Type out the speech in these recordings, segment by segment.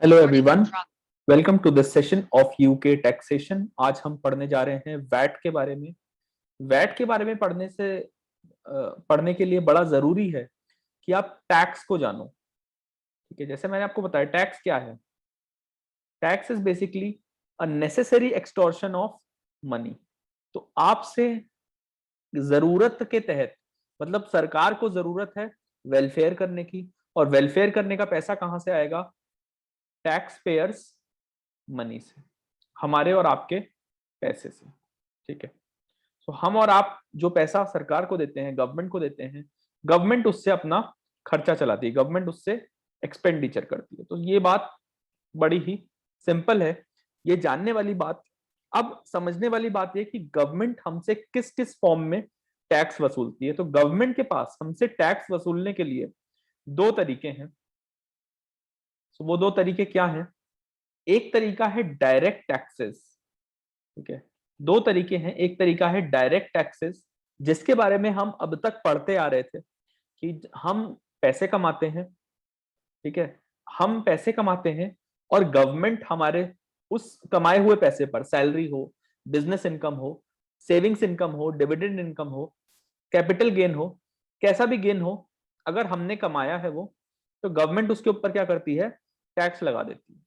Hello everyone, welcome to this session of UK taxation. आज हम पढ़ने जा रहे हैं वैट के बारे में। वैट के बारे में पढ़ने के लिए बड़ा जरूरी है कि आप टैक्स को जानो। ठीक है, जैसे मैंने आपको बताया टैक्स क्या है। Tax is basically a necessary extortion of money. तो आपसे जरूरत के तहत, मतलब सरकार को जरूरत है वेलफेयर करने की, और वेलफेयर करने का पैसा कहां से आएगा? टैक्स पेयर्स मनी से, हमारे और आपके पैसे से। ठीक है, तो हम और आप जो पैसा सरकार को देते हैं, गवर्नमेंट को देते हैं, गवर्नमेंट उससे अपना खर्चा चलाती है, गवर्नमेंट उससे एक्सपेंडिचर करती है। तो ये बात बड़ी ही सिंपल है, ये जानने वाली बात। अब समझने वाली बात यह कि गवर्नमेंट हमसे किस किस फॉर्म में टैक्स वसूलती है। तो गवर्नमेंट के पास हमसे टैक्स वसूलने के लिए दो तरीके हैं। तो वो दो तरीके क्या हैं? एक तरीका है डायरेक्ट टैक्सेस। ठीक है, दो तरीके हैं। एक तरीका है डायरेक्ट टैक्सेस, जिसके बारे में हम अब तक पढ़ते आ रहे थे कि हम पैसे कमाते हैं। ठीक है, हम पैसे कमाते हैं और गवर्नमेंट हमारे उस कमाए हुए पैसे पर, सैलरी हो, बिजनेस इनकम हो, सेविंग्स इनकम हो, डिविडेंड इनकम हो, कैपिटल गेन हो, कैसा भी गेन हो, अगर हमने कमाया है वो, तो गवर्नमेंट उसके ऊपर क्या करती है? टैक्स लगा देती है।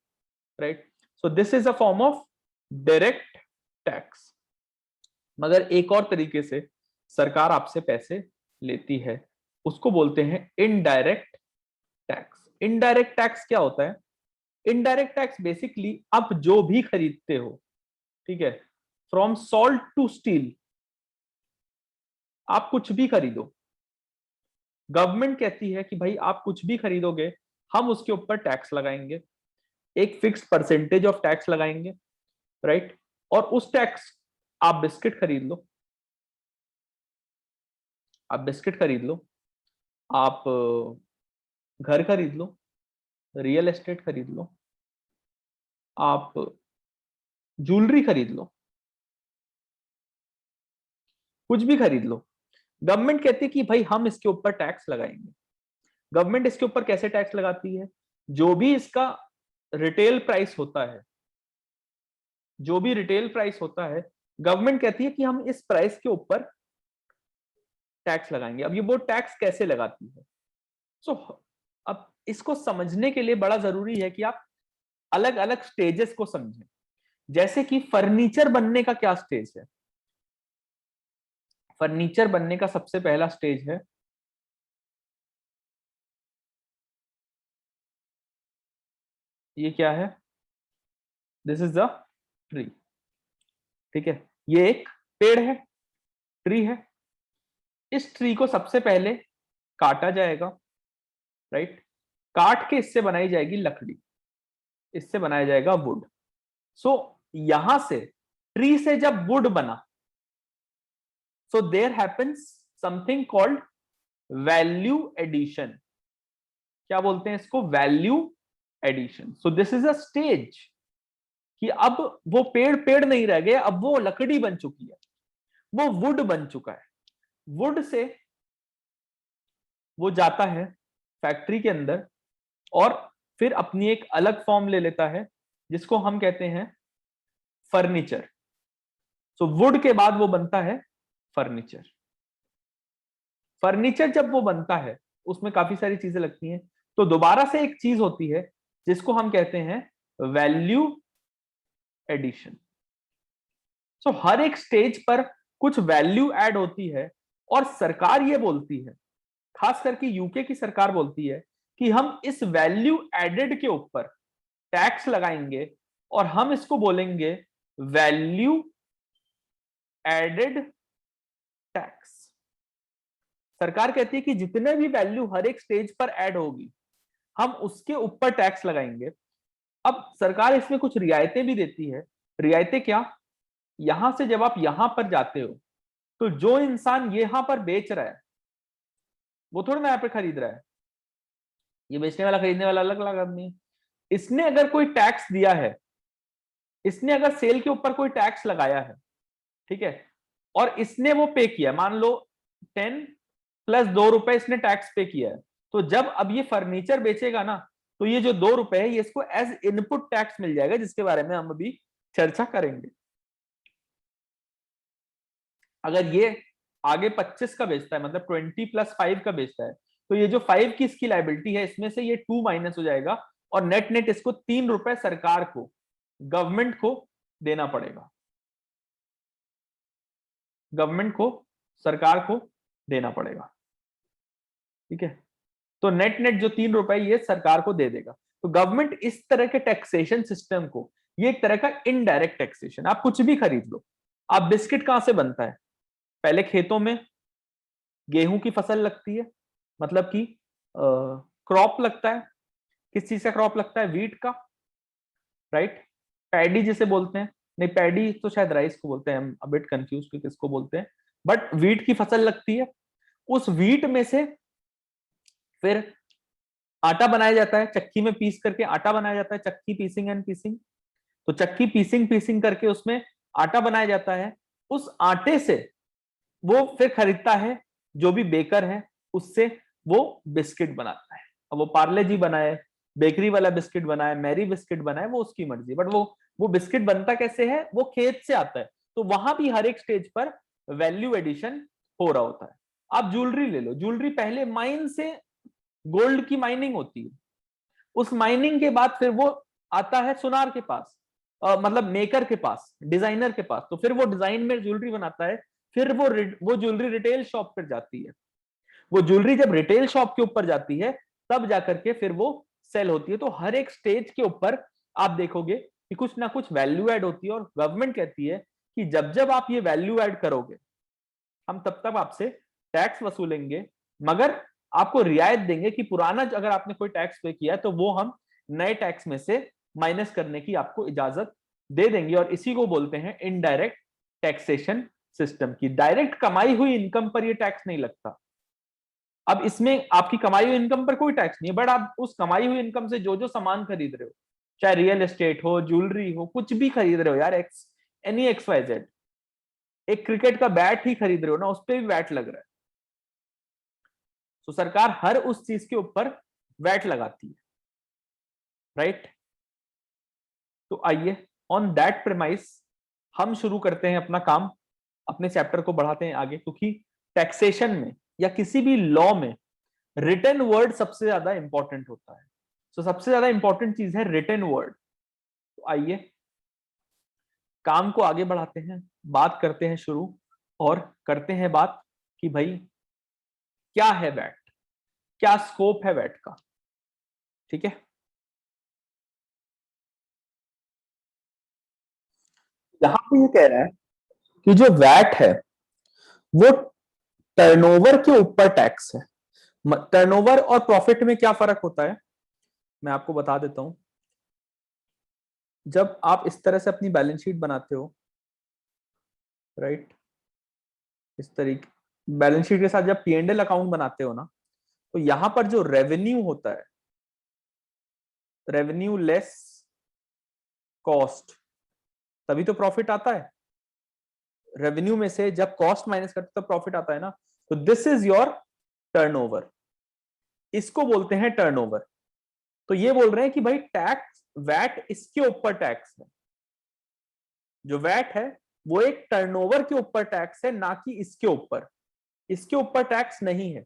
Right, so this is a form of direct tax. मगर एक और तरीके से सरकार आपसे पैसे लेती है, उसको बोलते हैं इनडायरेक्ट टैक्स। इनडायरेक्ट टैक्स क्या होता है? इनडायरेक्ट टैक्स बेसिकली आप जो भी खरीदते हो, ठीक है, फ्रॉम सॉल्ट टू स्टील, आप कुछ भी खरीदो, गवर्नमेंट कहती है कि भाई आप कुछ भी खरीदोगे, हम उसके ऊपर टैक्स लगाएंगे, एक फिक्स्ड परसेंटेज ऑफ टैक्स लगाएंगे। राइट, और उस टैक्स, आप बिस्किट खरीद लो, आप बिस्किट खरीद लो, आप घर खरीद लो, रियल एस्टेट खरीद लो, आप ज्वेलरी खरीद लो, कुछ भी खरीद लो, गवर्नमेंट कहती है कि भाई हम इसके ऊपर टैक्स लगाएंगे। गवर्नमेंट इसके ऊपर कैसे टैक्स लगाती है? जो भी इसका रिटेल प्राइस होता है, जो भी रिटेल प्राइस होता है, गवर्नमेंट कहती है कि हम इस प्राइस के ऊपर टैक्स लगाएंगे। अब ये वो टैक्स कैसे लगाती है? सो अब इसको समझने के लिए बड़ा जरूरी है कि आप अलग अलग स्टेजेस को समझें। जैसे कि फर्नीचर बनने का क्या स्टेज है? फर्नीचर बनने का सबसे पहला स्टेज है, ये क्या है? This is the tree. ठीक है, ये एक पेड़ है, ट्री है। इस ट्री को सबसे पहले काटा जाएगा। राइट, काट के इससे बनाई जाएगी लकड़ी, इससे बनाया जाएगा वुड। सो यहां से, ट्री से जब वुड बना, so there happens something called value addition. क्या बोलते हैं इसको? Value addition. So this is a stage कि अब वो पेड़ पेड़ नहीं रह गए, अब वो लकड़ी बन चुकी है, वो वुड बन चुका है। वुड से वो जाता है फैक्ट्री के अंदर और फिर अपनी एक अलग फॉर्म ले लेता है, जिसको हम कहते हैं फर्नीचर। सो वुड के बाद वो बनता है फर्नीचर। फर्नीचर जब वो बनता है, उसमें काफी सारी चीजें लगती हैं, तो दोबारा से एक चीज होती है जिसको हम कहते हैं वैल्यू एडिशन। सो हर एक स्टेज पर कुछ वैल्यू ऐड होती है, और सरकार ये बोलती है, खास करके यूके की सरकार बोलती है कि हम इस वैल्यू एडेड के ऊपर टैक्स लगाएंगे और हम इसको बोलेंगे वैल्यू एडेड टैक्स। सरकार कहती है कि जितने भी वैल्यू हर एक स्टेज पर ऐड होगी, हम उसके ऊपर टैक्स लगाएंगे। अब सरकार इसमें कुछ रियायतें भी देती है। रियायतें क्या? यहां से जब आप यहां पर जाते हो, तो जो इंसान यहां पर बेच रहा है, वो थोड़ा ना यहाँ पे खरीद रहा है। ये बेचने वाला खरीदने वाला अलग अलग आदमी है। इसने अगर कोई टैक्स दिया है, इसने अगर सेल के ऊपर कोई टैक्स लगाया है, ठीक है, और इसने वो पे किया, मान लो 10 + 2 रुपए इसने टैक्स पे किया है, तो जब अब ये फर्नीचर बेचेगा ना, तो ये जो 2 रुपए है ये इसको एज इनपुट टैक्स मिल जाएगा, जिसके बारे में हम अभी चर्चा करेंगे। अगर ये आगे 25 का बेचता है, मतलब 20 + 5 का बेचता है, तो ये जो 5 की इसकी लायबिलिटी है, इसमें से ये 2 माइनस हो जाएगा और नेट नेट इसको 3 रुपए सरकार को, गवर्नमेंट को देना पड़ेगा, गवर्नमेंट को, सरकार को देना पड़ेगा। ठीक है, तो नेट नेट जो 3 रुपए ये सरकार को दे देगा। तो गवर्नमेंट इस तरह के टैक्सेशन सिस्टम को, ये एक तरह का इनडायरेक्ट टैक्सेशन। आप कुछ भी खरीद लो, आप बिस्किट कहां से बनता है? पहले खेतों में गेहूं की फसल लगती है, मतलब कि क्रॉप लगता है। किस चीज का क्रॉप लगता है? वीट का, राइट। पैडी जिसे बोलते हैं, नहीं पैडी तो शायद राइस को बोलते हैं, हम अ बिट कंफ्यूज कि किसको बोलते हैं, बट वीट की फसल लगती है। उस वीट में से फिर आटा बनाया जाता है, चक्की में पीस करके आटा बनाया जाता है, चक्की पीसिंग एंड पीसिंग। तो चक्की पीसिंग पीसिंग करके उसमें आटा बनाया जाता है। उस आटे से वो फिर खरीदता है जो भी बेकर है, उससे वो बिस्किट बनाता है। अब वो पार्ले जी बनाए, बेकरी वाला बिस्किट बनाए, मैरी बिस्किट बनाए, वो उसकी मर्जी, बट वो बिस्किट बनता कैसे है? वो खेत से आता है। तो वहां भी हर एक स्टेज पर वैल्यू एडिशन हो रहा होता है। आप ज्वेलरी ले लो, ज्वेलरी पहले माइन से गोल्ड की माइनिंग होती है, उस माइनिंग के बाद फिर वो आता है सुनार के पास, मतलब मेकर के पास, डिजाइनर के पास। तो फिर वो डिजाइन में ज्वेलरी बनाता है, फिर वो ज्वेलरी रिटेल शॉप पर जाती है। वो ज्वेलरी जब रिटेल शॉप के ऊपर जाती है, तब जाकर के फिर वो सेल होती है। तो हर एक स्टेज के ऊपर आप देखोगे कि कुछ ना कुछ वैल्यू ऐड होती है, और गवर्नमेंट कहती है कि जब जब आप ये वैल्यू ऐड करोगे, हम तब तक आपसे टैक्स वसूलेंगे, मगर आपको रियायत देंगे कि पुराना अगर आपने कोई टैक्स पे किया है तो वो हम नए टैक्स में से माइनस करने की आपको इजाजत दे देंगे। और इसी को बोलते हैं इनडायरेक्ट टैक्सेशन सिस्टम। की डायरेक्ट कमाई हुई इनकम पर ये टैक्स नहीं लगता। अब इसमें आपकी कमाई हुई इनकम पर कोई टैक्स नहीं है, बट आप उस कमाई हुई इनकम से जो जो सामान खरीद रहे हो, चाहे रियल एस्टेट हो, ज्वेलरी हो, कुछ भी खरीद रहे हो यार, एनी XYZ, एक क्रिकेट का बैट ही खरीद रहे हो ना, उस पर भी वैट लग रहा है। तो सरकार हर उस चीज के ऊपर वैट लगाती है, राइट। तो आइए ऑन दैट प्रेमाइस हम शुरू करते हैं अपना काम, अपने चैप्टर को बढ़ाते हैं आगे, क्योंकि टैक्सेशन में या किसी भी लॉ में रिटन वर्ड सबसे ज्यादा इंपॉर्टेंट होता है। तो सबसे ज्यादा इंपॉर्टेंट चीज है रिटन वर्ड। तो आइए काम को आगे बढ़ाते हैं, बात करते हैं शुरू, और करते हैं बात कि भाई क्या है वैट, क्या स्कोप है वैट का। ठीक है, यहां पे ये कह रहा है कि जो वैट है वो टर्नओवर के ऊपर टैक्स है। टर्नओवर और प्रॉफिट में क्या फर्क होता है, मैं आपको बता देता हूं। जब आप इस तरह से अपनी बैलेंस शीट बनाते हो, राइट, इस तरीके बैलेंस शीट के साथ जब P&L अकाउंट बनाते हो ना, तो यहां पर जो रेवेन्यू होता है, रेवेन्यू लेस कॉस्ट, तभी तो प्रॉफिट आता है। रेवेन्यू में से जब कॉस्ट माइनस करते तो प्रॉफिट आता है ना। तो दिस इज योर टर्नओवर, इसको बोलते हैं टर्नओवर। तो ये बोल रहे हैं कि भाई टैक्स, वैट इसके ऊपर टैक्स है। जो वैट है वो एक टर्नओवर के ऊपर टैक्स है, ना कि इसके ऊपर। इसके ऊपर टैक्स नहीं है,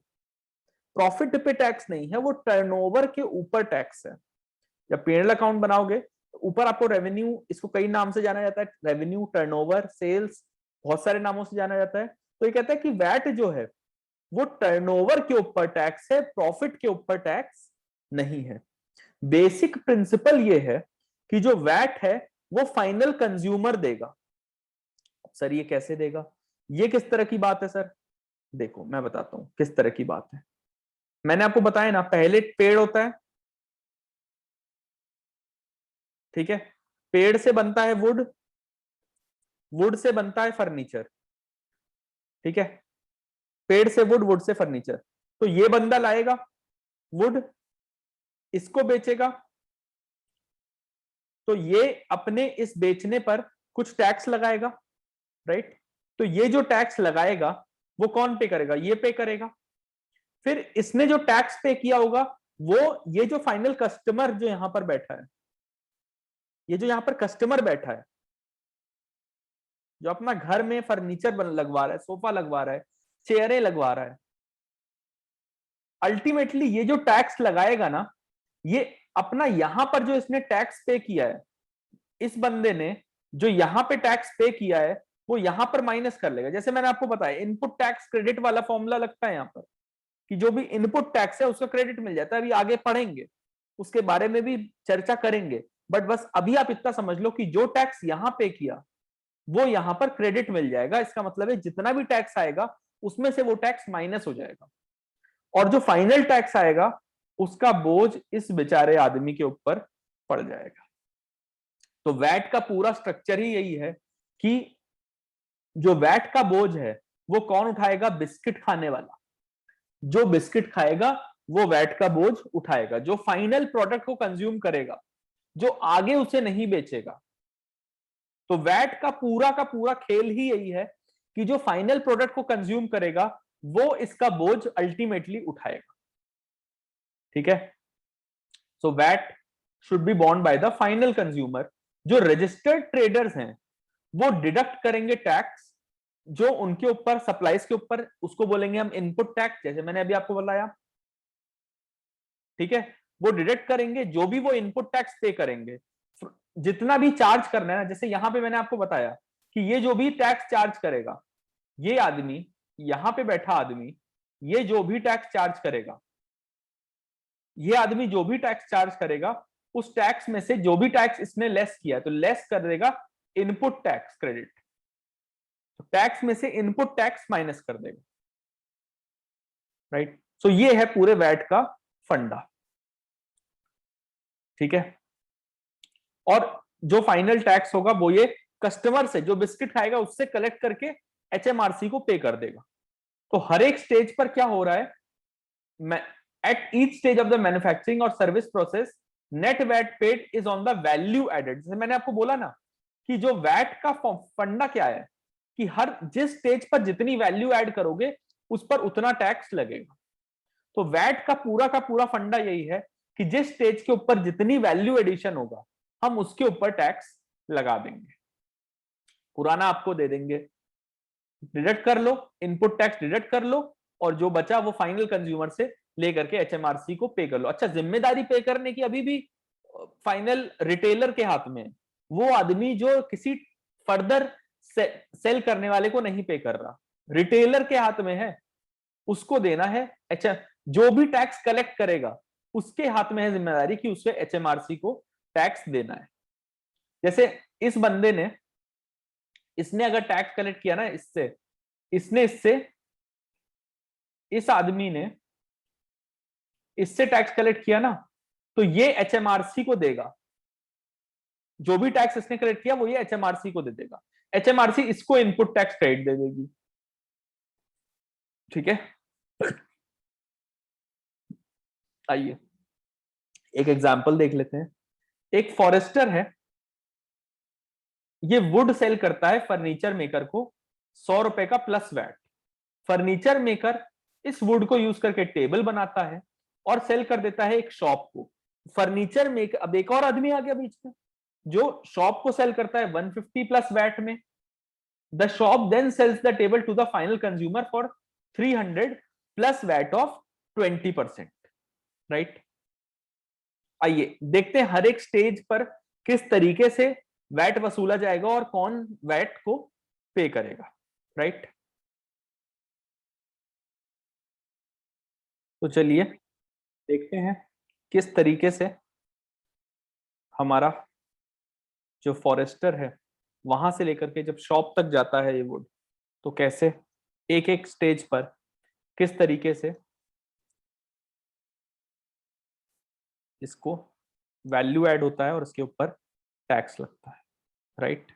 प्रॉफिट पे टैक्स नहीं है, वो टर्नओवर के ऊपर टैक्स है। जब P&L अकाउंट बनाओगे तो ऊपर आपको रेवेन्यू, इसको कई नाम से जाना जाता है, रेवेन्यू, टर्नओवर, सेल्स, बहुत सारे नामों से जाना जाता है। तो ये कहता है कि वैट जो है वो टर्नओवर के ऊपर टैक्स है, प्रॉफिट के ऊपर टैक्स नहीं है। बेसिक प्रिंसिपल ये है कि जो वैट है वो फाइनल कंज्यूमर देगा। सर ये कैसे देगा, ये किस तरह की बात है सर? देखो मैं बताता हूं किस तरह की बात है। मैंने आपको बताया ना, पहले पेड़ होता है, ठीक है, पेड़ से बनता है वुड, वुड से बनता है फर्नीचर, ठीक है, पेड़ से वुड, वुड से फर्नीचर। तो ये बंदा लाएगा वुड, इसको बेचेगा, तो ये अपने इस बेचने पर कुछ टैक्स लगाएगा, राइट। तो ये जो टैक्स लगाएगा वो कौन पे करेगा? ये पे करेगा। फिर इसने जो टैक्स पे किया होगा वो ये जो फाइनल कस्टमर जो यहां पर बैठा है, ये जो यहां पर कस्टमर बैठा है, जो अपना घर में फर्नीचर लगवा रहा है, सोफा लगवा रहा है, चेयरें लगवा रहा है, अल्टीमेटली ये जो टैक्स लगाएगा ना, ये अपना यहां पर जो इसने टैक्स पे किया है, इस बंदे ने जो यहां पे टैक्स पे किया है वो यहां पर माइनस कर लेगा। जैसे मैंने आपको बताया इनपुट टैक्स क्रेडिट वाला फॉर्मूला लगता है यहां पर, कि जो भी इनपुट टैक्स है उसका क्रेडिट मिल जाता है। अभी आगे पढ़ेंगे, उसके बारे में भी चर्चा करेंगे, बट बस अभी आप इतना समझ लो कि जो टैक्स यहां पे किया वो यहां पर क्रेडिट मिल जाएगा। इसका मतलब है जितना भी टैक्स आएगा उसमें से वो टैक्स माइनस हो जाएगा, और जो फाइनल टैक्स आएगा उसका बोझ इस बेचारे आदमी के ऊपर पड़ जाएगा। तो वैट का पूरा स्ट्रक्चर ही यही है कि जो वैट का बोझ है वो कौन उठाएगा? बिस्किट खाने वाला। जो बिस्किट खाएगा वो वैट का बोझ उठाएगा। जो फाइनल प्रोडक्ट को कंज्यूम करेगा, जो आगे उसे नहीं बेचेगा। तो वैट का पूरा खेल ही यही है कि जो फाइनल प्रोडक्ट को कंज्यूम करेगा वो इसका बोझ अल्टीमेटली उठाएगा। ठीक है? So VAT should be borne by the final consumer. जो रजिस्टर्ड ट्रेडर्स हैं वो डिडक्ट करेंगे टैक्स जो उनके ऊपर सप्लाईज के ऊपर, उसको बोलेंगे हम इनपुट टैक्स, जैसे मैंने अभी आपको बताया। ठीक है? वो डिडक्ट करेंगे जो भी वो इनपुट टैक्स पे करेंगे, जितना भी चार्ज करना है ना। जैसे यहां पे मैंने आपको बताया कि ये जो भी टैक्स चार्ज करेगा, ये आदमी, यहां पे बैठा आदमी, ये जो भी टैक्स चार्ज करेगा, ये आदमी जो भी टैक्स चार्ज करेगा, उस टैक्स में से जो भी टैक्स इसने लेस किया तो लेस कर देगा इनपुट टैक्स क्रेडिट। तो टैक्स में से इनपुट टैक्स माइनस कर देगा। राइट? सो ये है पूरे वैट का फंडा। ठीक है? और जो फाइनल टैक्स होगा वो ये कस्टमर से, जो बिस्किट खाएगा उससे कलेक्ट करके एचएमआरसी को पे कर देगा। तो हर एक स्टेज पर क्या हो रहा है, at each stage of the manufacturing और service process net VAT paid is on the value added. जैसे मैंने आपको बोला ना कि जो वैट का फंडा क्या है कि हर जिस स्टेज पर जितनी वैल्यू ऐड करोगे उस पर उतना टैक्स लगेगा। तो वैट का पूरा फंडा यही है कि जिस स्टेज के ऊपर जितनी वैल्यू एडिशन होगा हम उसके ऊपर टैक्स लगा देंगे, पुराना आपको दे देंगे, डिडक्ट कर लो, इनपुट टैक्स डिडक्ट कर लो, और जो बचा वो फाइनल कंज्यूमर से लेकर के एचएमआरसी को पे कर लो। अच्छा, जिम्मेदारी पे करने की अभी भी फाइनल रिटेलर के हाथ में, वो आदमी जो किसी फर्दर सेल करने वाले को नहीं पे कर रहा, रिटेलर के हाथ में है, उसको देना है। अच्छा, जो भी टैक्स कलेक्ट करेगा उसके हाथ में है जिम्मेदारी कि उसे एचएमआरसी को टैक्स देना है। जैसे इस बंदे ने, इसने अगर टैक्स कलेक्ट किया ना इससे, इसने इससे, इस आदमी ने इससे टैक्स कलेक्ट किया ना, तो ये एचएमआरसी को देगा। जो भी टैक्स इसने कलेक्ट किया वो ये एचएमआरसी को दे देगा। एचएमआरसी इसको इनपुट टैक्स क्रेडिट दे देगी। ठीक है? आइए एक एग्जांपल देख लेते हैं। एक फॉरेस्टर है, ये वुड सेल करता है फर्नीचर मेकर को 100 रुपए का प्लस वैट। फर्नीचर मेकर इस वुड को यूज करके टेबल बनाता है और सेल कर देता है एक शॉप को। फर्नीचर मेकर, अब एक और आदमी आ गया बीच में जो शॉप को सेल करता है 150 प्लस वैट में। The shop then sells the table to the final consumer for 300 plus VAT of 20%। Right? आइए देखते हैं हर एक स्टेज पर किस तरीके से वैट वसूला जाएगा और कौन वैट को पे करेगा। राइट? तो चलिए देखते हैं किस तरीके से हमारा जो फॉरेस्टर है वहां से लेकर के जब शॉप तक जाता है ये वुड, तो कैसे एक एक स्टेज पर किस तरीके से इसको वैल्यू ऐड होता है और इसके ऊपर टैक्स लगता है। Right?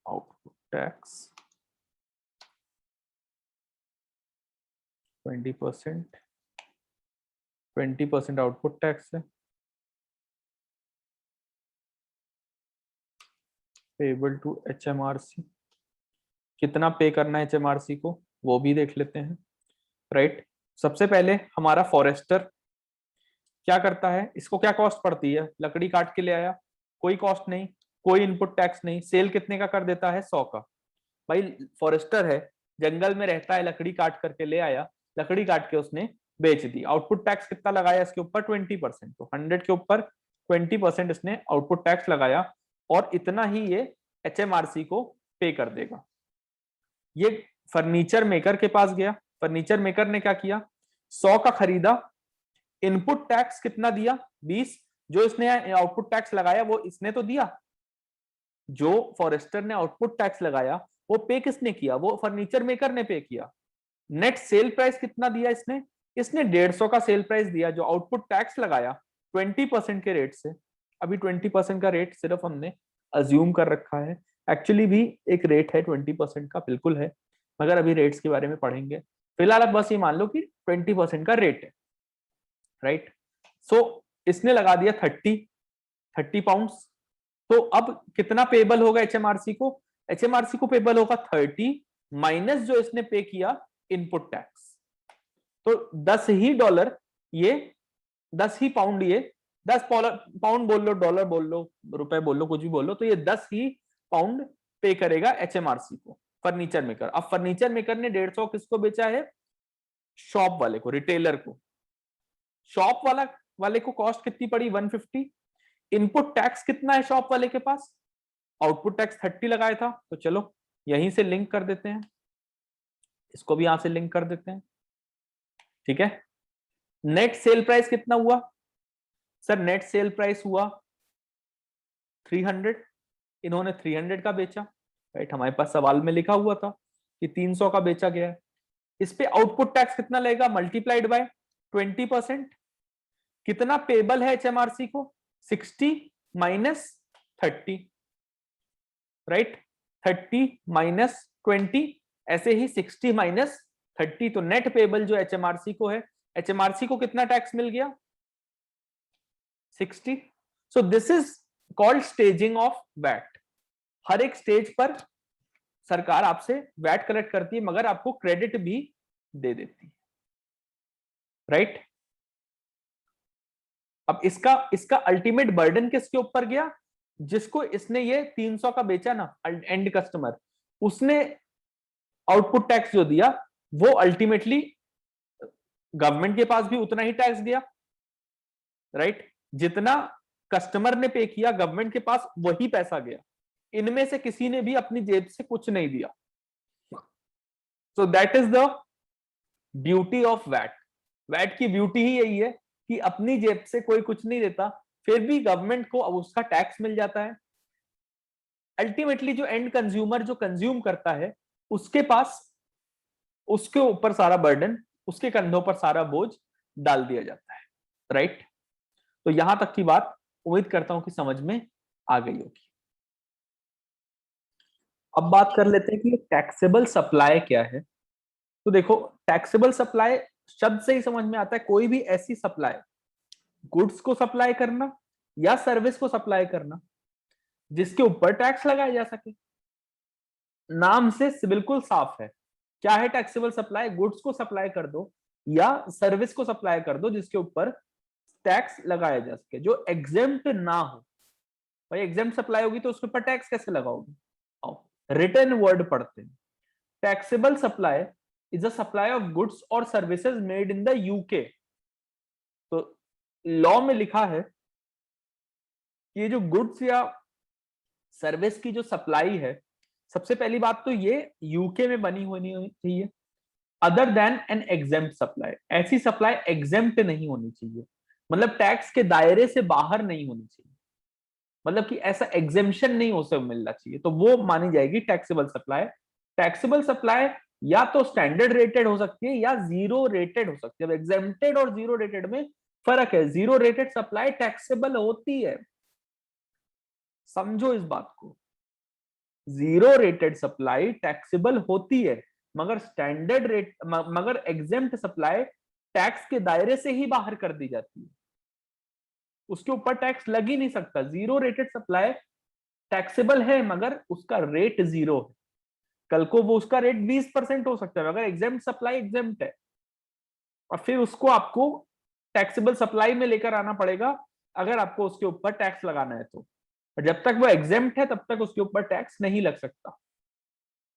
Output tax, 20%, 20% output tax है, पेबल टू HMRC। कितना पे करना है HMRC को वो भी देख लेते हैं, राइट। सबसे पहले हमारा फॉरेस्टर क्या करता है, इसको क्या कॉस्ट पड़ती है, लकड़ी काट के ले आया, कोई कॉस्ट नहीं, कोई इनपुट टैक्स नहीं, सेल कितने का कर देता है, 100 का। भाई फॉरेस्टर है, जंगल में रहता है, लकड़ी काट करके ले आया, लकड़ी काट के उसने बेच दी, आउटपुट टैक्स कितना लगाया इसके ऊपर, 20%। तो 100 के ऊपर 20% इसने आउटपुट टैक्स लगाया, और इतना ही ये HMRC को पे कर देगा। ये फर्नीचर मेकर के पास गया, फर्नीचर मेकर ने क्या किया, 100 का खरीदा, इनपुट टैक्स कितना दिया, 20, जो इसने आउटपुट टैक्स लगाया वो इसने तो दिया, जो फॉरेस्टर ने आउटपुट टैक्स लगाया वो पे किसने किया, वो फर्नीचर मेकर ने पे किया। नेट सेल प्राइस कितना दिया इसने, इसने 150 का सेल प्राइस दिया, जो आउटपुट टैक्स लगाया 20% के रेट से। अभी 20% का रेट सिर्फ हमने अज्यूम कर रखा है, एक्चुअली भी एक रेट है 20% का, बिल्कुल है, मगर अभी रेट्स के बारे में पढ़ेंगे। फिलहाल आप बस ये मान लो कि 20% का रेट है, राइट। सो इसने लगा दिया 30 पाउंड्स। तो अब कितना पेबल होगा HMRC को, HMRC को पेबल होगा 30 माइनस जो इसने पे किया इनपुट टैक्स। तो $10 ये, 10 ही पाउंड, ये 10 पाउंड बोल लो, डॉलर बोल लो, रुपए बोल लो, कुछ भी बोल लो, तो ये 10 ही पाउंड पे करेगा HMRC को, फर्नीचर मेकर। अब फर्नीचर मेकर ने 150 किसको बेचा है, शॉप वाले को, रिटेलर को। शॉप वाले को कॉस्ट कितनी पड़ी, 150। इनपुट टैक्स कितना है शॉप वाले के पास, आउटपुट टैक्स 30 लगाया था, तो चलो यहीं से लिंक कर देते हैं, इसको भी यहां से लिंक कर देते हैं, ठीक है। नेट सेल प्राइस कितना हुआ, सर नेट सेल प्राइस हुआ 300, इन्होंने 300 का बेचा, राइट। हमारे पास सवाल में लिखा हुआ था कि 300 का बेचा गया है। इस पे आउटपुट टैक्स कितना लगेगा, मल्टीप्लाइड बाय 20%। कितना पेबल है HMRC को, 60 माइनस 30, राइट। 30 माइनस 20, ऐसे ही 60 माइनस 30, तो नेट पेबल जो HMRC को है, HMRC को कितना टैक्स मिल गया, 60। So this is called staging of VAT. हर एक स्टेज पर सरकार आपसे वैट कलेक्ट करती है, मगर आपको क्रेडिट भी दे देती है, राइट। अब इसका अल्टीमेट बर्डन किसके ऊपर गया, जिसको इसने ये 300 का बेचा ना, एंड कस्टमर, उसने आउटपुट टैक्स जो दिया वो अल्टीमेटली गवर्नमेंट के पास भी उतना ही टैक्स गया, राइट। जितना कस्टमर ने पे किया गवर्नमेंट के पास वही पैसा गया, इनमें से किसी ने भी अपनी जेब से कुछ नहीं दिया। So that is the beauty of VAT. VAT की ब्यूटी ही यही है कि अपनी जेब से कोई कुछ नहीं देता, फिर भी गवर्नमेंट को उसका टैक्स मिल जाता है। अल्टीमेटली जो एंड कंज्यूमर जो कंज्यूम करता है उसके पास, उसके ऊपर सारा बर्डन, उसके कंधों पर सारा बोझ डाल दिया जाता है, राइट। तो यहां तक की बात उम्मीद करता हूं कि समझ में आ गई होगी। अब बात कर लेते हैं कि टैक्सेबल सप्लाई क्या है। तो देखो, टैक्सेबल सप्लाई शब्द से ही समझ में आता है कोई भी ऐसी सप्लाई, गुड्स को सप्लाई करना या सर्विस को सप्लाई करना जिसके ऊपर टैक्स लगाया जा सके। नाम से बिल्कुल साफ है, क्या है टैक्सेबल सप्लाई, गुड्स को सप्लाई कर दो या सर्विस को सप्लाई कर दो जिसके ऊपर टैक्स लगाया जा सके, जो एग्जेम्प्ट ना हो। भाई एग्जेम्प्ट सप्लाई होगी तो उसके ऊपर टैक्स कैसे लगाओगे। रिटन वर्ड पढ़ते हैं, taxable supply is a supply of goods और services made in the UK. तो लॉ में लिखा है कि ये जो गुड्स या सर्विस की जो सप्लाई है, सबसे पहली बात तो ये यूके में बनी होनी चाहिए, other than an exempt supply. ऐसी सप्लाई एग्जेम्प्ट नहीं होनी चाहिए, मतलब टैक्स के दायरे से बाहर नहीं होनी चाहिए, मतलब कि ऐसा एग्जेम्पशन नहीं हो सकता मिलना चाहिए, तो वो मानी जाएगी टैक्सेबल सप्लाई। टैक्सेबल सप्लाई या तो स्टैंडर्ड रेटेड हो सकती है या जीरो रेटेड हो सकती है। अब एग्जेम्प्टेड और जीरो रेटेड में फर्क है, जीरो रेटेड सप्लाई टैक्सेबल होती है, समझो इस बात को, जीरो रेटेड सप्लाई टैक्सेबल होती है मगर स्टैंडर्ड रेट मगर एग्जेम्प्ट सप्लाई टैक्स के दायरे से ही बाहर कर दी जाती है, उसके ऊपर टैक्स लग ही नहीं सकता। जीरो रेटेड सप्लाई टैक्सेबल है मगर उसका रेट जीरो है। कल को वो उसका रेट 20% हो सकता है, अगर एग्जेम्प्ट सप्लाई एग्जेम्प्ट है, और फिर उसको आपको टैक्सेबल सप्लाई में लेकर आना पड़ेगा अगर आपको उसके ऊपर टैक्स लगाना है तो। जब तक वो एग्जेम्प्ट है तब तक उसके ऊपर टैक्स नहीं लग सकता,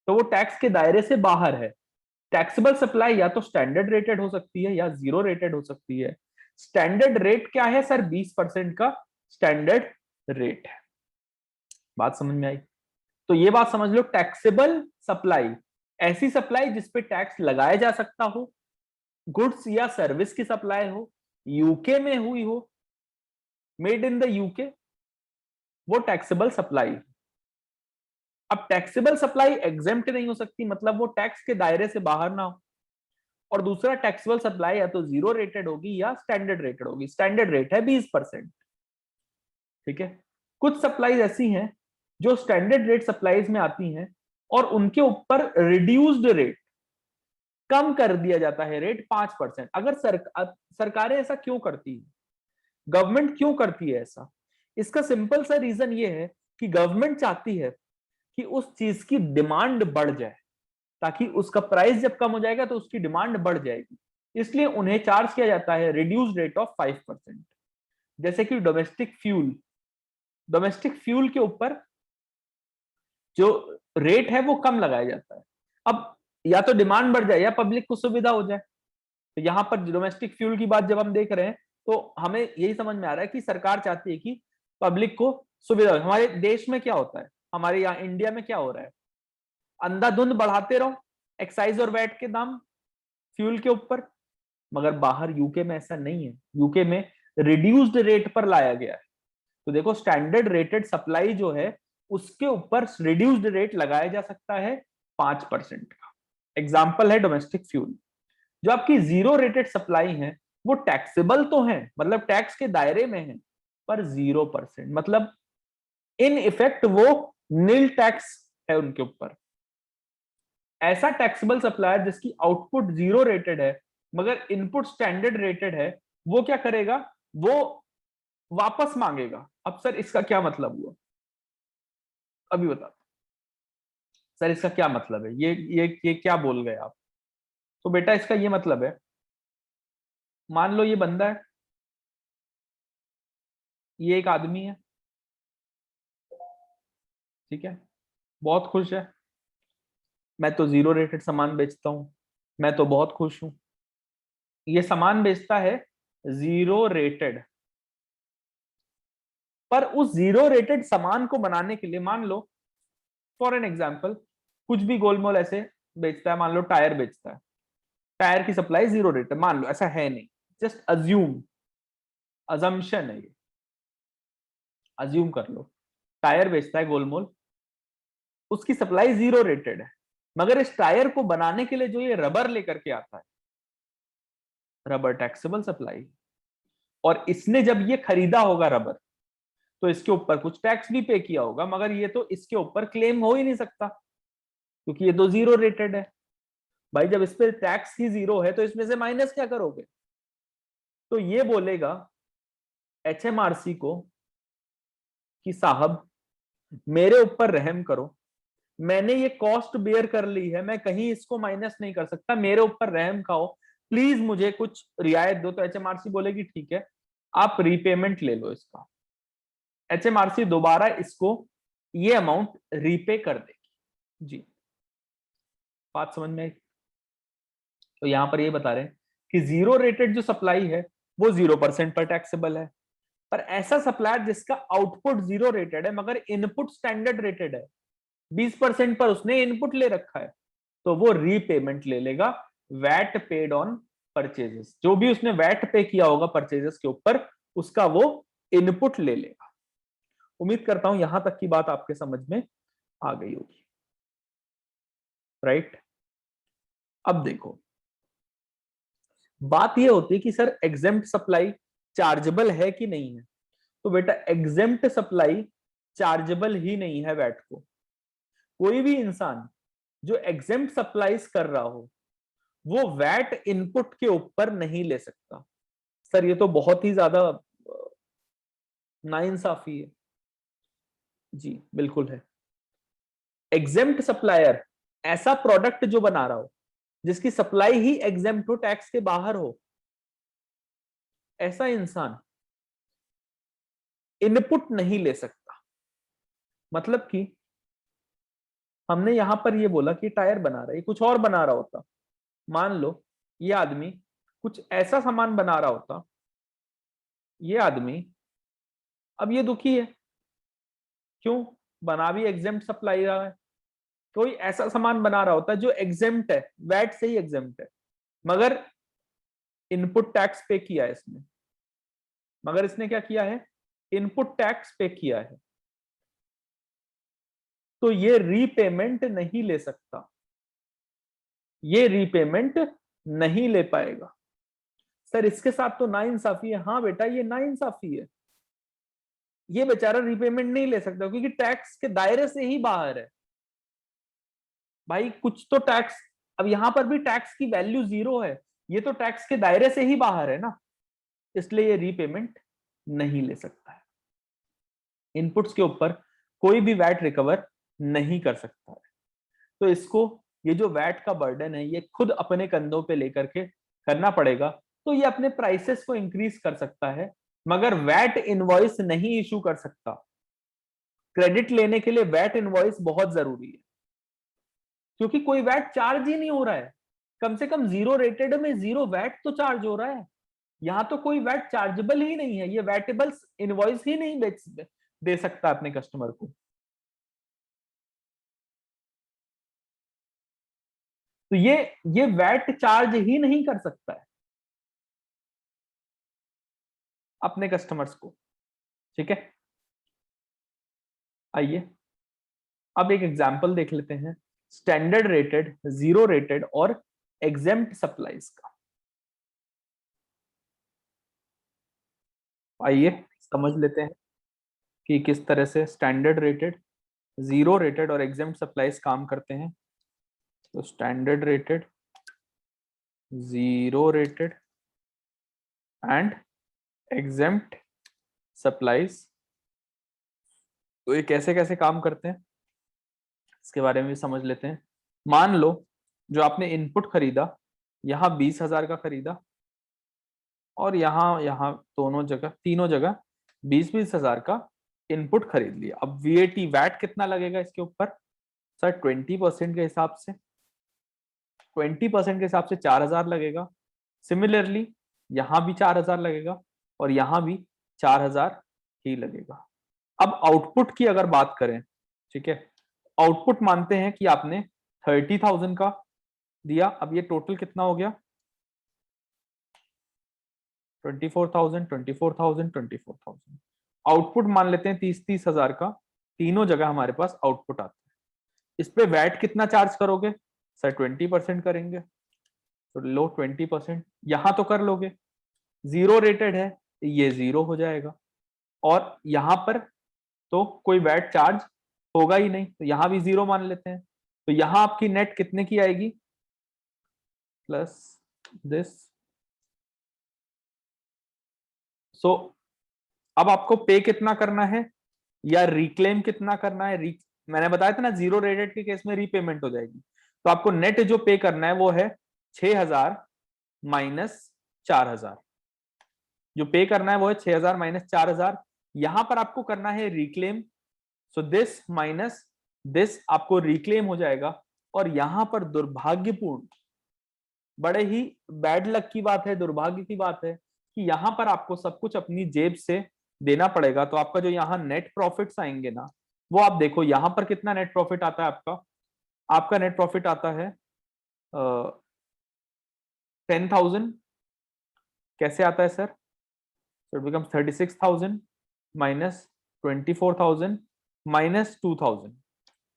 तो वो टैक्स के दायरे से बाहर है। टैक्सेबल सप्लाई या तो स्टैंडर्ड रेटेड हो सकती है या जीरो रेटेड हो सकती है। स्टैंडर्ड रेट क्या है सर? 20% का स्टैंडर्ड रेट है। बात समझ में आई? तो ये बात समझ लो, टैक्सेबल सप्लाई ऐसी सप्लाई जिसपे टैक्स लगाया जा सकता हो, गुड्स या सर्विस की सप्लाई हो, यूके में हुई हो, मेड इन द यूके, वो टैक्सेबल सप्लाई। अब टैक्सेबल सप्लाई एग्जेम्प्ट नहीं हो सकती, मतलब वो टैक्स के दायरे से बाहर ना हो। और दूसरा, टैक्सेबल सप्लाई या तो जीरो रेटेड होगी या स्टैंडर्ड रेटेड होगी। स्टैंडर्ड रेट है 20%। ठीक है। कुछ सप्लाईज ऐसी हैं जो स्टैंडर्ड रेट सप्लाईज में आती हैं और उनके ऊपर रिड्यूस्ड रेट, कम कर दिया जाता है रेट 5%। अगर सरकारें ऐसा क्यों करती है, गवर्नमेंट क्यों करती है ऐसा? इसका सिंपल सा रीजन ये है कि गवर्नमेंट चाहती है कि उस चीज की डिमांड बढ़ जाए, ताकि उसका प्राइस जब कम हो जाएगा तो उसकी डिमांड बढ़ जाएगी। इसलिए उन्हें चार्ज किया जाता है रिड्यूस्ड रेट ऑफ 5%। जैसे कि डोमेस्टिक फ्यूल के ऊपर जो रेट है वो कम लगाया जाता है। अब या तो डिमांड बढ़ जाए या पब्लिक को सुविधा हो जाए। तो यहां पर डोमेस्टिक फ्यूल की बात जब हम देख रहे हैं तो हमें यही समझ में आ रहा है कि सरकार चाहती है कि पब्लिक को सुविधा हो। हमारे देश में क्या होता है, हमारे यहाँ इंडिया में क्या हो रहा है, अंधाधुंध बढ़ाते रहो एक्साइज और वैट के दाम फ्यूल के ऊपर। मगर बाहर यूके में ऐसा नहीं है, यूके में रिड्यूस्ड रेट पर लाया गया है। तो देखो, स्टैंडर्ड रेटेड सप्लाई जो है उसके ऊपर रिड्यूस्ड रेट लगाया जा सकता है 5% का। एग्जाम्पल है डोमेस्टिक फ्यूल। जो आपकी जीरो रेटेड सप्लाई है वो टैक्सेबल तो है, मतलब टैक्स के दायरे में है, पर 0%, मतलब इन इफेक्ट वो नील टैक्स है उनके ऊपर। ऐसा टैक्सेबल सप्लायर जिसकी आउटपुट जीरो रेटेड है मगर इनपुट स्टैंडर्ड रेटेड है, वो क्या करेगा, वो वापस मांगेगा। अब सर इसका क्या मतलब हुआ, अभी बता सर इसका क्या मतलब है, ये क्या बोल गए आप? तो बेटा इसका ये मतलब है, मान लो ये बंदा है, ये एक आदमी है, ठीक है, बहुत खुश है, मैं तो जीरो रेटेड सामान बेचता हूं, मैं तो बहुत खुश हूं। ये सामान बेचता है जीरो रेटेड, पर उस जीरो रेटेड सामान को बनाने के लिए, मान लो फॉर एन एग्जाम्पल, कुछ भी गोलमोल ऐसे बेचता है, मान लो टायर बेचता है, टायर की सप्लाई जीरो रेट है, मान लो, ऐसा है नहीं, जस्ट अज्यूम, अजम्पशन है ये, अज्यूम कर लो। टायर बेचता है गोलमोल, उसकी सप्लाई जीरो रेटेड है, मगर इस टायर को बनाने के लिए जो ये रबर लेकर के आता है, रबर टैक्सेबल सप्लाई, और इसने जब ये खरीदा होगा रबर, तो इसके ऊपर कुछ टैक्स भी पे किया होगा, मगर ये तो इसके ऊपर क्लेम हो ही नहीं सकता क्योंकि ये तो जीरो रेटेड है। भाई जब इस पे टैक्स ही जीरो है तो इसमें से माइनस क्या करोगे? तो ये बोलेगा एचएमआरसी को कि साहब मेरे ऊपर रहम करो, मैंने ये कॉस्ट बेयर कर ली है, मैं कहीं इसको माइनस नहीं कर सकता, मेरे ऊपर रहम खाओ, प्लीज मुझे कुछ रियायत दो। तो एचएमआरसी बोलेगी ठीक है, आप रीपेमेंट ले लो इसका। एचएमआरसी दोबारा इसको ये अमाउंट रीपे कर देगी। जी, बात समझ में आई? तो यहां पर ये बता रहे हैं कि जीरो रेटेड जो सप्लाई है वो 0% पर टैक्सेबल है, पर ऐसा सप्लायर जिसका आउटपुट जीरो रेटेड है मगर इनपुट स्टैंडर्ड रेटेड है, 20% पर उसने इनपुट ले रखा है, तो वो रीपेमेंट ले लेगा, वैट पेड ऑन परचेजेस, जो भी उसने वैट पे किया होगा परचेजेस के ऊपर, उसका वो इनपुट ले लेगा। उम्मीद करता हूं यहां तक की बात आपके समझ में आ गई होगी, राइट? अब देखो, बात ये होती है कि सर एग्जेम्प्ट सप्लाई चार्जेबल है कि नहीं है। तो बेटा एग्जेम्प्ट सप्लाई चार्जेबल ही नहीं है वैट को। कोई भी इंसान जो एग्जेम्प्ट सप्लाईज कर रहा हो वो वैट इनपुट के ऊपर नहीं ले सकता। सर ये तो बहुत ही ज्यादा नाइंसाफी है। जी बिल्कुल है। एग्जेम्प्ट सप्लायर ऐसा प्रोडक्ट जो बना रहा हो जिसकी सप्लाई ही एग्जेम्प्ट हो, टैक्स के बाहर हो, ऐसा इंसान इनपुट नहीं ले सकता। मतलब कि हमने यहां पर ये बोला कि टायर बना रहा है, ये कुछ और बना रहा होता। मान लो ये आदमी कुछ ऐसा सामान बना रहा होता, ये आदमी अब ये दुखी है, क्यों? बना भी एग्जेम्प्ट सप्लाई रहा है। कोई ऐसा सामान बना रहा होता जो एग्जेम्प्ट है, वैट से ही एग्जेम्प्ट है, मगर इनपुट टैक्स पे किया है इसने। मगर इसने क्या किया है? इनपुट टैक्स पे किया है, तो ये रीपेमेंट नहीं ले सकता, ये रीपेमेंट नहीं ले पाएगा। सर इसके साथ तो नाइंसाफी है। हाँ बेटा ये नाइंसाफी है, ये बेचारा रीपेमेंट नहीं ले सकता क्योंकि टैक्स के दायरे से ही बाहर है। भाई कुछ तो टैक्स, अब यहां पर भी टैक्स की वैल्यू 0 है, ये तो टैक्स के दायरे से ही बाहर है ना, इसलिए ये रीपेमेंट नहीं ले सकता है। इनपुट्स के ऊपर कोई भी वैट रिकवर नहीं कर सकता है। तो इसको, ये जो वैट का बर्डन है ये खुद अपने कंधों पे लेकर के करना पड़ेगा। तो ये अपने प्राइसेस को इंक्रीज कर सकता है मगर वैट इनवॉइस नहीं इशू कर सकता। क्रेडिट लेने के लिए वैट इनवॉइस बहुत जरूरी है क्योंकि कोई वैट चार्ज ही नहीं हो रहा है। कम से कम जीरो रेटेड में 0 वैट तो चार्ज हो रहा है, यहां तो कोई वैट चार्जेबल ही नहीं है, ये वैटेबल इनवॉइस ही नहीं दे सकता अपने कस्टमर को। तो ये वैट चार्ज ही नहीं कर सकता है अपने कस्टमर्स को। ठीक है, आइए अब एक एग्जांपल देख लेते हैं स्टैंडर्ड रेटेड, जीरो रेटेड और एग्जेम्प्ट सप्लाईज का। आइए समझ लेते हैं कि किस तरह से स्टैंडर्ड रेटेड, जीरो रेटेड और एग्जेम्प्ट सप्लाईज काम करते हैं। तो standard rated, zero rated and exempt supplies, तो ये कैसे कैसे काम करते हैं इसके बारे में भी समझ लेते हैं। मान लो जो आपने इनपुट खरीदा, यहां 20,000 का खरीदा और यहाँ यहाँ दोनों जगह, तीनों जगह 20,000 का इनपुट खरीद लिया। अब वीएटी, वैट कितना लगेगा इसके ऊपर? सर 20% के हिसाब से, 20% के हिसाब से 4,000 लगेगा। सिमिलरली यहां भी 4,000 लगेगा और यहां भी 4,000 ही लगेगा। अब आउटपुट की अगर बात करें, ठीक है, आउटपुट मानते हैं कि आपने 30,000 का दिया। अब ये टोटल कितना हो गया? 24,000, 24,000, 24,000। आउटपुट मान लेते हैं 30,000 का, तीनों जगह हमारे पास आउटपुट आता है। इस पे वैट कितना चार्ज करोगे? सर 20% करेंगे, तो लो 20%, यहां तो कर लोगे, जीरो रेटेड है, ये 0 हो जाएगा और यहां पर तो कोई वैट चार्ज होगा ही नहीं, तो यहां भी 0 मान लेते हैं। तो यहां आपकी नेट कितने की आएगी? Plus this. सो अब आपको पे कितना करना है या रिक्लेम कितना करना है? मैंने बताया था ना, जीरो रेटेड के केस में रीपेमेंट हो जाएगी। तो आपको नेट जो पे करना है वो है 6,000 माइनस 4,000। जो पे करना है वो है 6,000 माइनस 4,000। यहां पर आपको करना है reclaim, so this minus this आपको रिक्लेम हो जाएगा। और यहां पर दुर्भाग्यपूर्ण, बड़े ही बैड लक की बात है, दुर्भाग्य की बात है कि यहां पर आपको सब कुछ अपनी जेब से देना पड़ेगा। तो आपका जो यहाँ नेट प्रॉफिट्स आएंगे ना, वो आप देखो यहां पर कितना नेट प्रॉफिट आता है आपका। आपका नेट प्रॉफिट आता है 10,000। कैसे आता है sir? So it becomes 36,000 minus 24,000 minus 2,000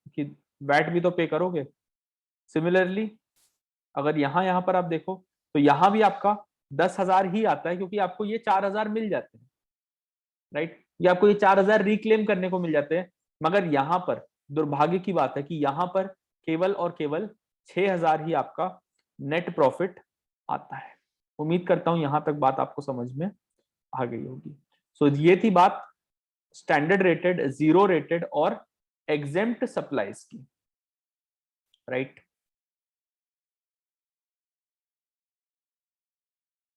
कि वैट भी तो पे करोगे। सिमिलरली अगर यहाँ पर आप देखो तो यहाँ भी आपका 10,000 ही आता है क्योंकि आपको ये 4,000 मिल जाते हैं, राइट? ये आपको ये 4,000 रिक्लेम करने को मिल जाते हैं। मगर यहाँ पर दुर्भाग्य की बात है कि यहाँ पर केवल और केवल 6,000 ही आपका नेट प्रॉफिट आता है। उम्मीद करता हूं यहां तक बात आपको समझ में आ गई होगी। सो ये थी बात स्टैंडर्ड रेटेड, जीरो रेटेड और एग्जेम्प्ट सप्लाईज की, राइट।